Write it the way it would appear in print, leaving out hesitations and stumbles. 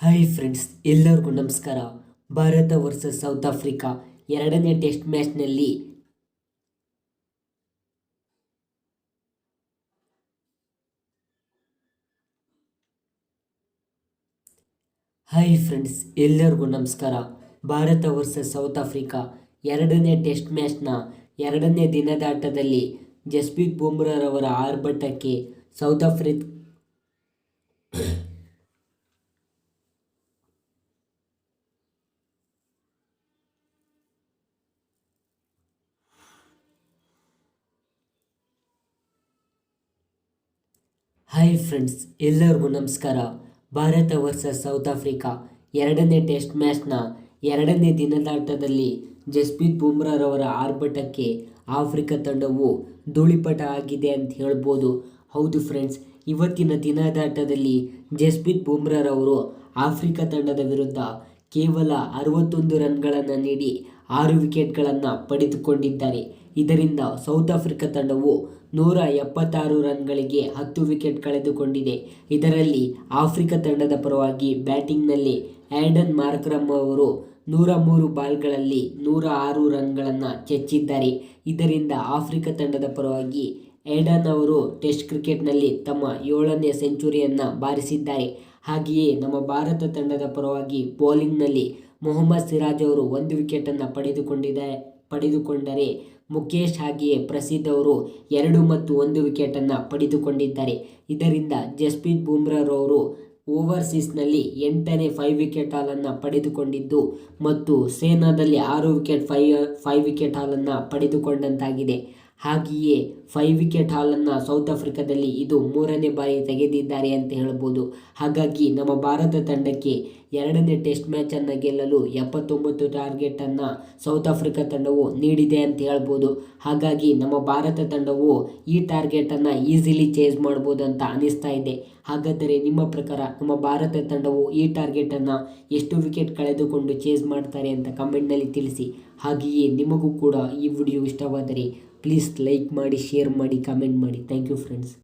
Hi friends, ಎಲ್ಲರಿಗೂ ನಮಸ್ಕಾರ. Bharat versus South Africa ಎರಡನೇ ಟೆಸ್ಟ್ ಮ್ಯಾಚ್ನಲ್ಲಿ ಭಾರತ ವರ್ಸಸ್ ಸೌತ್ ಆಫ್ರಿಕಾ ಎರಡನೇ ಟೆಸ್ಟ್ ಮ್ಯಾಚ್ನ ಎರಡನೇ ದಿನದ ಆಟದಲ್ಲಿ ಜಸ್ಪ್ರೀತ್ ಬುಮ್ರಾರವರ ಆರ್ಭಟಕ್ಕೆ ಸೌತ್ ಆಫ್ರಿಕಾ ಹಾಯ್ ಫ್ರೆಂಡ್ಸ್, ಎಲ್ಲರಿಗೂ ನಮಸ್ಕಾರ. ಭಾರತ ವರ್ಸಸ್ ಸೌತ್ ಆಫ್ರಿಕಾ ಎರಡನೇ ಟೆಸ್ಟ್ ಮ್ಯಾಚ್ನ ಎರಡನೇ ದಿನದಾಟದಲ್ಲಿ ಜಸ್ಪ್ರೀತ್ ಬುಮ್ರಾರವರ ಆರ್ಭಟಕ್ಕೆ ಆಫ್ರಿಕಾ ತಂಡವು ಧೂಳಿಪಟ ಆಗಿದೆ ಅಂತ ಹೇಳ್ಬೋದು. ಹೌದು ಫ್ರೆಂಡ್ಸ್, ಇವತ್ತಿನ ದಿನದಾಟದಲ್ಲಿ ಜಸ್ಪ್ರೀತ್ ಬುಮ್ರಾರವರು ಆಫ್ರಿಕಾ ತಂಡದ ವಿರುದ್ಧ ಕೇವಲ 61 ರನ್ಗಳನ್ನು ನೀಡಿ 6 ವಿಕೆಟ್ಗಳನ್ನು ಪಡೆದುಕೊಂಡಿದ್ದಾರೆ. ಇದರಿಂದ ಸೌತ್ ಆಫ್ರಿಕಾ ತಂಡವು 176 ರನ್ಗಳಿಗೆ 10 ವಿಕೆಟ್ ಕಳೆದುಕೊಂಡಿದೆ. ಇದರಲ್ಲಿ ಆಫ್ರಿಕಾ ತಂಡದ ಪರವಾಗಿ ಬ್ಯಾಟಿಂಗ್ನಲ್ಲಿ ಆ್ಯಡನ್ ಮಾರ್ಕ್ರಮ್ ಅವರು 103 ಬಾಲ್ಗಳಲ್ಲಿ 106 ರನ್ಗಳನ್ನು ಚೆಚ್ಚಿದ್ದಾರೆ. ಇದರಿಂದ ಆಫ್ರಿಕಾ ತಂಡದ ಪರವಾಗಿ ಆ್ಯಡನ್ ಅವರು ಟೆಸ್ಟ್ ಕ್ರಿಕೆಟ್ನಲ್ಲಿ ತಮ್ಮ 7ನೇ ಸೆಂಚುರಿಯನ್ನು ಬಾರಿಸಿದ್ದಾರೆ. ಹಾಗೆಯೇ ನಮ್ಮ ಭಾರತ ತಂಡದ ಪರವಾಗಿ ಬೌಲಿಂಗ್ನಲ್ಲಿ ಮೊಹಮ್ಮದ್ ಸಿರಾಜ್ ಅವರು 1 ವಿಕೆಟನ್ನು ಪಡೆದುಕೊಂಡರೆ ಮುಕೇಶ್ ಹಾಗೆಯೇ ಪ್ರಸಿದ್ಧ ಅವರು 2 ಮತ್ತು 1 ವಿಕೆಟನ್ನು ಪಡೆದುಕೊಂಡಿದ್ದಾರೆ. ಇದರಿಂದ ಜಸ್ಪ್ರೀತ್ ಬುಮ್ರಾರವರು ಓವರ್ಸೀಸ್ನಲ್ಲಿ 8ನೇ 5 ವಿಕೆಟ್ ಹಾಲನ್ನು ಪಡೆದುಕೊಂಡಿದ್ದು ಮತ್ತು ಸೇನಾದಲ್ಲಿ 6 ವಿಕೆಟ್ 5 ವಿಕೆಟ್ ಹಾಲನ್ನು ಪಡೆದುಕೊಂಡಂತಾಗಿದೆ. ಹಾಗೆಯೇ 5 ವಿಕೆಟ್ ಹಾಲನ್ನು ಸೌತ್ ಆಫ್ರಿಕಾದಲ್ಲಿ ಇದು 3ನೇ ಬಾರಿ ತೆಗೆದಿದ್ದಾರೆ ಅಂತ ಹೇಳ್ಬೋದು. ಹಾಗಾಗಿ ನಮ್ಮ ಭಾರತ ತಂಡಕ್ಕೆ ಎರಡನೇ ಟೆಸ್ಟ್ ಮ್ಯಾಚನ್ನು ಗೆಲ್ಲಲು 79 ಟಾರ್ಗೆಟನ್ನು ಸೌತ್ ಆಫ್ರಿಕಾ ತಂಡವು ನೀಡಿದೆ ಅಂತ ಹೇಳ್ಬೋದು. ಹಾಗಾಗಿ ನಮ್ಮ ಭಾರತ ತಂಡವು ಈ ಟಾರ್ಗೆಟನ್ನು ಈಸಿಲಿ ಚೇಸ್ ಮಾಡ್ಬೋದು ಅಂತ ಅನಿಸ್ತಾ ಇದೆ. ಹಾಗಾದರೆ ನಿಮ್ಮ ಪ್ರಕಾರ ನಮ್ಮ ಭಾರತ ತಂಡವು ಈ ಟಾರ್ಗೆಟನ್ನು ಎಷ್ಟು ವಿಕೆಟ್ ಕಳೆದುಕೊಂಡು ಚೇಸ್ ಮಾಡ್ತಾರೆ ಅಂತ ಕಮೆಂಟ್ನಲ್ಲಿ ತಿಳಿಸಿ. ಹಾಗೆಯೇ ನಿಮಗೂ ಕೂಡ ಈ ವಿಡಿಯೋ ಇಷ್ಟವಾದರೆ ಪ್ಲೀಸ್ ಲೈಕ್ ಮಾಡಿ, ಶೇರ್ ಮಾಡಿ, ಕಮೆಂಟ್ ಮಾಡಿ. Thank you friends.